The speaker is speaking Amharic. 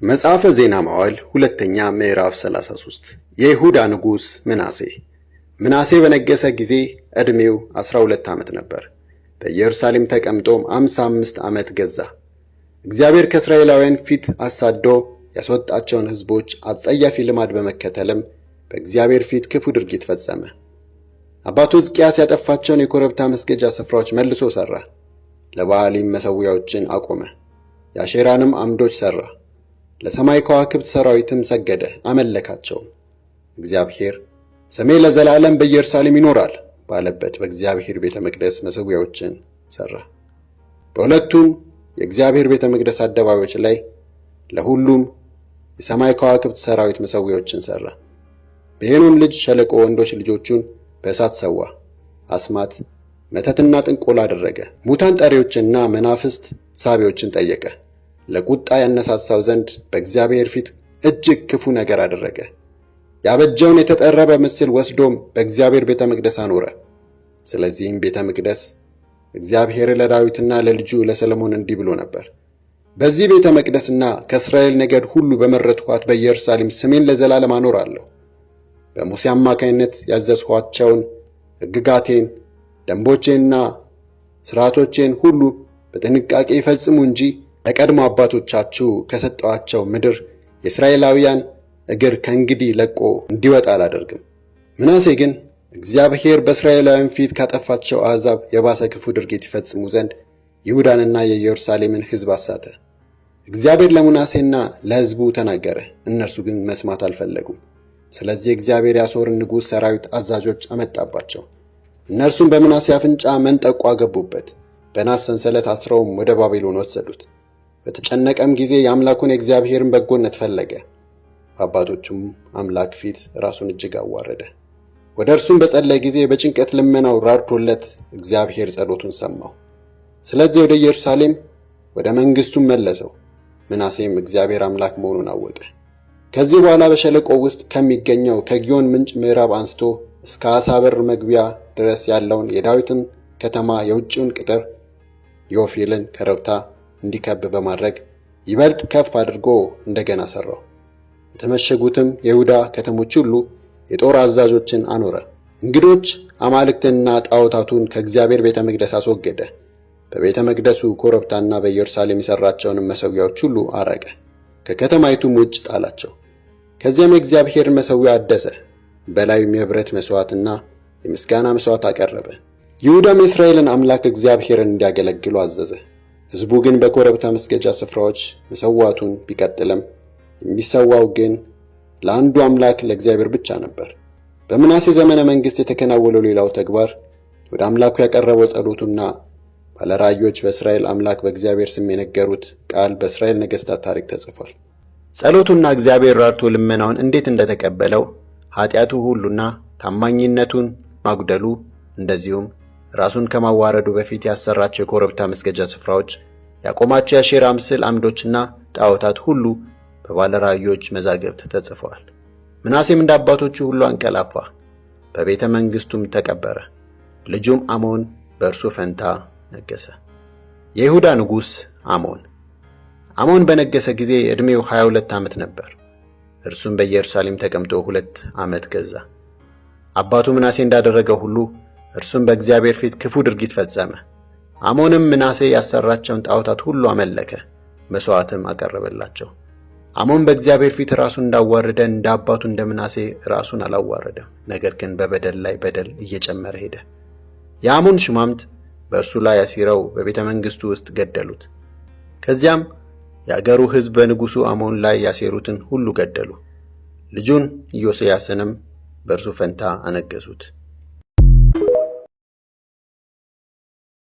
መጽሐፈ ዜና መዋዕል ሁለተኛ ምዕራፍ 33 የይሁዳ ንጉሥ ምናሴ በነገሰ ጊዜ ዕድሜው 12 ዓመት ነበር። በኢየሩሳሌም ተቀምጦም 55 ዓመት ገዛ። እግዚአብሔር ከእስራኤላውያን ፊት አሳዶ ያስወጣቸውን ሕዝቦች አጸያፊ ልማድ በመከተልም በእግዚአብሔር ፊት ክፉ ድርጊት ፈጸመ። አባቱ ሕዝቅያስ ያጠፋቸውን የኮረብታ መስገጃ ስፍራዎች መልሶ ሠራ። ለበዓሊም መሠዊያዎችን አቆመ። የአሼራንም ዓምዶች ሠራ። ለሰማይ ከዋክብት ሠራዊትም ሰገደ፣ አመለካቸው። እግዚአብሔር ስሜ ለዘላለም በኢየሩሳሌም ይኖራል ባለበት በእግዚአብሔር ቤተ መቅደስ መሠዊያዎችን ሠራ። በሁለቱም የእግዚአብሔር ቤተ መቅደስ አደባባዮች ላይ ለሁሉም የሰማይ ከዋክብት ሠራዊት መሠዊያዎችን ሠራ። በሄኖም ልጅ ሸለቆ ወንዶች ልጆቹን በእሳት ሰዋ። አስማት፣ መተትና ጥንቆላ አደረገ። ሙታን ጠሪዎችንና መናፍስት ሳቢዎችን ጠየቀ። ለቁጣ ያነሳሳው ዘንድ በእግዚአብሔር ፊት እጅግ ክፉ ነገር አደረገ። ያበጀውን የተጠረበ ምስል ወስዶም በእግዚአብሔር ቤተ መቅደስ አኖረ። ስለዚህም ቤተ መቅደስ እግዚአብሔር ለዳዊትና ለልጁ ለሰሎሞን እንዲህ ብሎ ነበር፣ በዚህ ቤተ መቅደስና ከእስራኤል ነገድ ሁሉ በመረጥኋት በኢየሩሳሌም ስሜን ለዘላለም አኖራለሁ። በሙሴ አማካይነት ያዘዝኋቸውን ሕግጋቴን፣ ደንቦቼንና ሥርዓቶቼን ሁሉ በጥንቃቄ ይፈጽሙ እንጂ ለቀድሞ አባቶቻችሁ ከሰጠኋቸው ምድር የእስራኤላውያን እግር ከእንግዲህ ለቆ እንዲወጣ አላደርግም። ምናሴ ግን እግዚአብሔር በእስራኤላውያን ፊት ካጠፋቸው አሕዛብ የባሰ ክፉ ድርጊት ይፈጽሙ ዘንድ ይሁዳንና የኢየሩሳሌምን ሕዝብ አሳተ። እግዚአብሔር ለምናሴና ለሕዝቡ ተናገረ፣ እነርሱ ግን መስማት አልፈለጉም። ስለዚህ እግዚአብሔር የአሦርን ንጉሥ ሰራዊት አዛዦች አመጣባቸው። እነርሱም በምናሴ አፍንጫ መንጠቆ አገቡበት፣ በናስ ሰንሰለት አስረውም ወደ ባቢሎን ወሰዱት። በተጨነቀም ጊዜ የአምላኩን የእግዚአብሔርን በጎነት ፈለገ። በአባቶቹም አምላክ ፊት ራሱን እጅግ አዋረደ። ወደ እርሱም በጸለየ ጊዜ በጭንቀት ልመናው ራርቶለት እግዚአብሔር ጸሎቱን ሰማው። ስለዚህ ወደ ኢየሩሳሌም ወደ መንግሥቱም መለሰው። ምናሴም እግዚአብሔር አምላክ መሆኑን አወቀ። ከዚህ በኋላ በሸለቆው ውስጥ ከሚገኘው ከጊዮን ምንጭ ምዕራብ አንስቶ እስከ ዓሳ በር መግቢያ ድረስ ያለውን የዳዊትን ከተማ የውጭውን ቅጥር የኦፌልን ኮረብታ እንዲከብ በማድረግ ይበልጥ ከፍ አድርጎ እንደገና ሠራው። የተመሸጉትም የይሁዳ ከተሞች ሁሉ የጦር አዛዦችን አኖረ። እንግዶች አማልክትንና ጣዖታቱን ከእግዚአብሔር ቤተ መቅደስ አስወገደ። በቤተ መቅደሱ ኮረብታና በኢየሩሳሌም የሠራቸውንም መሠዊያዎች ሁሉ አራቀ፣ ከከተማይቱም ውጭ ጣላቸው። ከዚያም የእግዚአብሔርን መሠዊያ አደሰ፣ በላዩም የኅብረት መሥዋዕትና የምስጋና መሥዋዕት አቀረበ። ይሁዳም የእስራኤልን አምላክ እግዚአብሔርን እንዲያገለግሉ አዘዘ። ሕዝቡ ግን በኮረብታ መስገጃ ስፍራዎች መሠዋቱን ቢቀጥልም የሚሰዋው ግን ለአንዱ አምላክ ለእግዚአብሔር ብቻ ነበር። በምናሴ ዘመነ መንግሥት የተከናወነው ሌላው ተግባር ወደ አምላኩ ያቀረበው ጸሎቱና ባለራእዮች በእስራኤል አምላክ በእግዚአብሔር ስም የነገሩት ቃል በእስራኤል ነገሥታት ታሪክ ተጽፏል። ጸሎቱና እግዚአብሔር ራርቶ ልመናውን እንዴት እንደተቀበለው፣ ኃጢአቱ ሁሉና ታማኝነቱን ማጉደሉ፣ እንደዚሁም ራሱን ከማዋረዱ በፊት ያሰራቸው የኮረብታ መስገጃ ስፍራዎች፣ ያቆማቸው የአሼራ ምስል ዓምዶችና ጣዖታት ሁሉ በባለራእዮች መዛግብት ተጽፈዋል። ምናሴም እንደ አባቶቹ ሁሉ አንቀላፋ፣ በቤተ መንግሥቱም ተቀበረ። ልጁም አሞን በእርሱ ፈንታ ነገሰ። የይሁዳ ንጉሥ አሞን በነገሰ ጊዜ ዕድሜው 22 ዓመት ነበር። እርሱም በኢየሩሳሌም ተቀምጦ 2 ዓመት ገዛ። አባቱ ምናሴ እንዳደረገው ሁሉ እርሱም በእግዚአብሔር ፊት ክፉ ድርጊት ፈጸመ። አሞንም ምናሴ ያሰራቸውን ጣዖታት ሁሉ አመለከ፣ መሥዋዕትም አቀረበላቸው። አሞን በእግዚአብሔር ፊት ራሱን እንዳዋረደ እንደ አባቱ እንደ ምናሴ ራሱን አላዋረደም፣ ነገር ግን በበደል ላይ በደል እየጨመረ ሄደ። የአሞን ሹማምት በእርሱ ላይ አሲረው በቤተ መንግሥቱ ውስጥ ገደሉት። ከዚያም የአገሩ ሕዝብ በንጉሡ አሞን ላይ ያሴሩትን ሁሉ ገደሉ። ልጁን ኢዮስያስንም በእርሱ ፈንታ አነገሱት።